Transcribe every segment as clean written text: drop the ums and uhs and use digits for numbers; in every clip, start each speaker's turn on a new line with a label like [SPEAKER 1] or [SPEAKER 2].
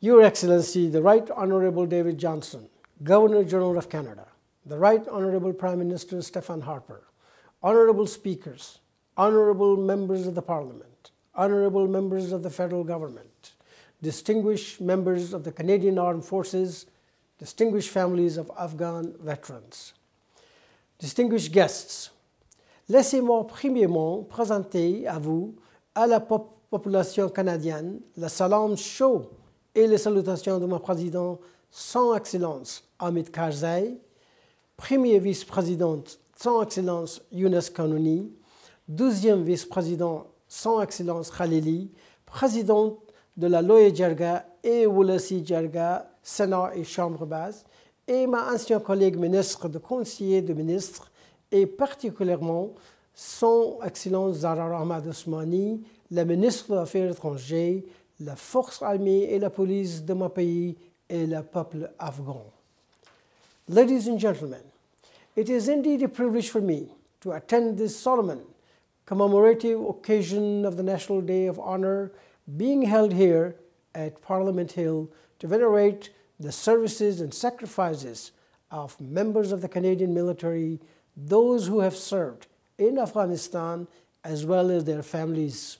[SPEAKER 1] Your Excellency, the Right Honourable David Johnson, Governor-General of Canada, the Right Honourable Prime Minister Stephen Harper, Honourable Speakers, Honourable Members of the Parliament, Honourable Members of the Federal Government, distinguished members of the Canadian Armed Forces, distinguished families of Afghan veterans, distinguished guests, laissez-moi premièrement présenter à vous, à la population canadienne, le salam chaud et les salutations de mon président Son Excellence Hamid Karzai, premier vice-président Son Excellence Younes Kanouni, deuxième vice-président Son Excellence Khalili, président de la Loya Djerga et Woulasi Djerga, Sénat et Chambre basse, et ma ancien collègue ministre de conseiller de ministre, et particulièrement Son Excellence Zahra Ahmad Ousmani, la ministre des Affaires étrangères, la force armée et la police de mon pays et le peuple afghan. Ladies and gentlemen, it is indeed a privilege for me to attend this solemn commemorative occasion of the National Day of Honor being held here at Parliament Hill to venerate the services and sacrifices of members of the Canadian military, those who have served in Afghanistan as well as their families.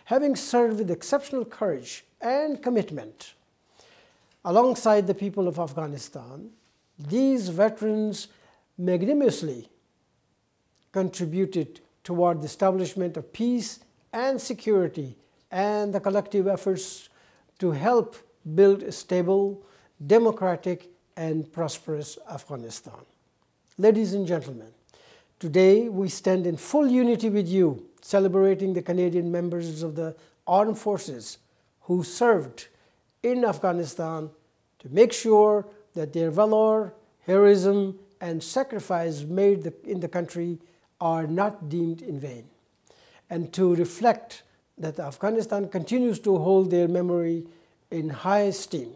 [SPEAKER 1] Having served with exceptional courage and commitment alongside the people of Afghanistan, these veterans magnanimously contributed toward the establishment of peace and security and the collective efforts to help build a stable, democratic, and prosperous Afghanistan. Ladies and gentlemen, today we stand in full unity with you, celebrating the Canadian members of the armed forces who served in Afghanistan to make sure that their valor, heroism, and sacrifice made in the country are not deemed in vain, and to reflect that Afghanistan continues to hold their memory in high esteem.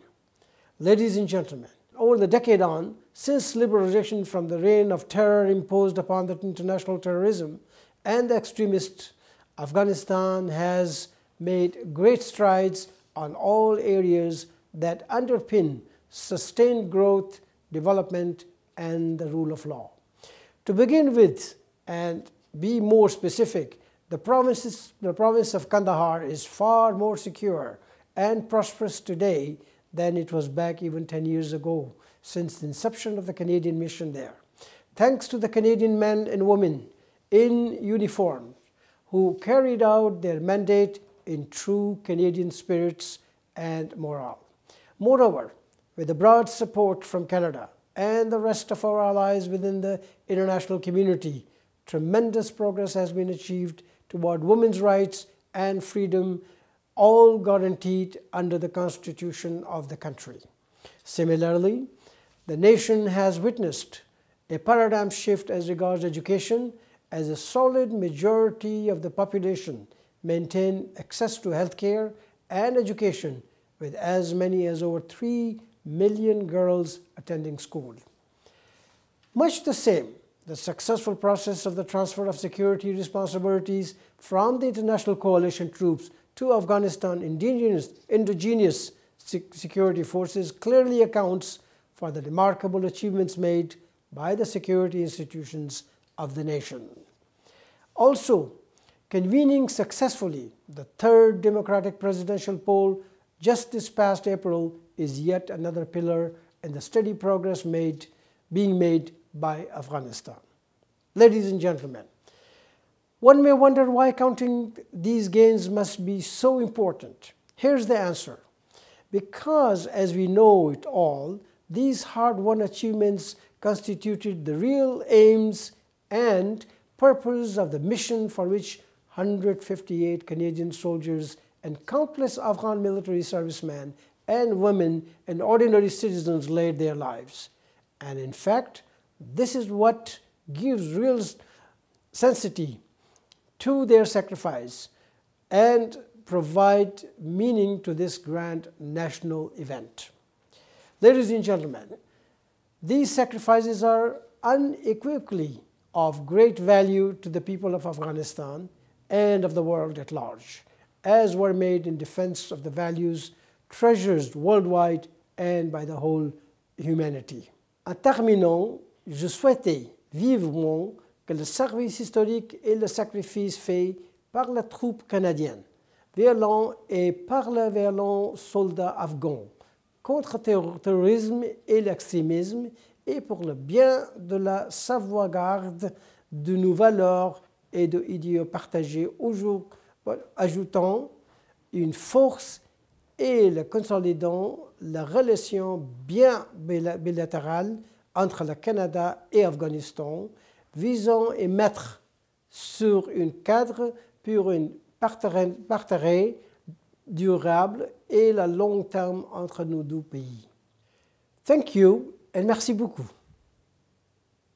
[SPEAKER 1] Ladies and gentlemen, over the decade on, since liberation from the reign of terror imposed upon the international terrorism and the extremists, Afghanistan has made great strides on all areas that underpin sustained growth, development, and the rule of law. To begin with, and be more specific, the province of Kandahar is far more secure and prosperous today than it was back even 10 years ago, since the inception of the Canadian mission there. Thanks to the Canadian men and women in uniform who carried out their mandate in true Canadian spirits and morale. Moreover, with the broad support from Canada and the rest of our allies within the international community, tremendous progress has been achieved toward women's rights and freedom, all guaranteed under the Constitution of the country. Similarly, the nation has witnessed a paradigm shift as regards education, as a solid majority of the population maintain access to healthcare and education, with as many as over 3 million girls attending school. Much the same, the successful process of the transfer of security responsibilities from the international coalition troops to Afghanistan indigenous security forces clearly accounts for the remarkable achievements made by the security institutions of the nation. Also, convening successfully the third democratic presidential poll just this past April is yet another pillar in the steady progress being made by Afghanistan. Ladies and gentlemen, one may wonder why counting these gains must be so important. Here's the answer. Because, as we know it all, these hard-won achievements constituted the real aims and purpose of the mission for which 158 Canadian soldiers and countless Afghan military servicemen and women and ordinary citizens laid their lives. And in fact, this is what gives real sanctity to their sacrifice and provide meaning to this grand national event. Ladies and gentlemen, these sacrifices are unequivocally of great value to the people of Afghanistan and of the world at large, as were made in defense of the values treasured worldwide and by the whole humanity. En terminant, je souhaitais vivement que le service historique et le sacrifice fait par la troupe canadienne, violents et par les violents soldats afghans, contre le terrorisme et l'extrémisme et pour le bien de la sauvegarde de nos valeurs et de idéaux partagés, ajoutant une force et le consolidant la relation bien bilatérale entre le Canada et l'Afghanistan, visant à mettre sur un cadre pour une partenariat durable et le long terme entre nos deux pays. Thank you et merci beaucoup.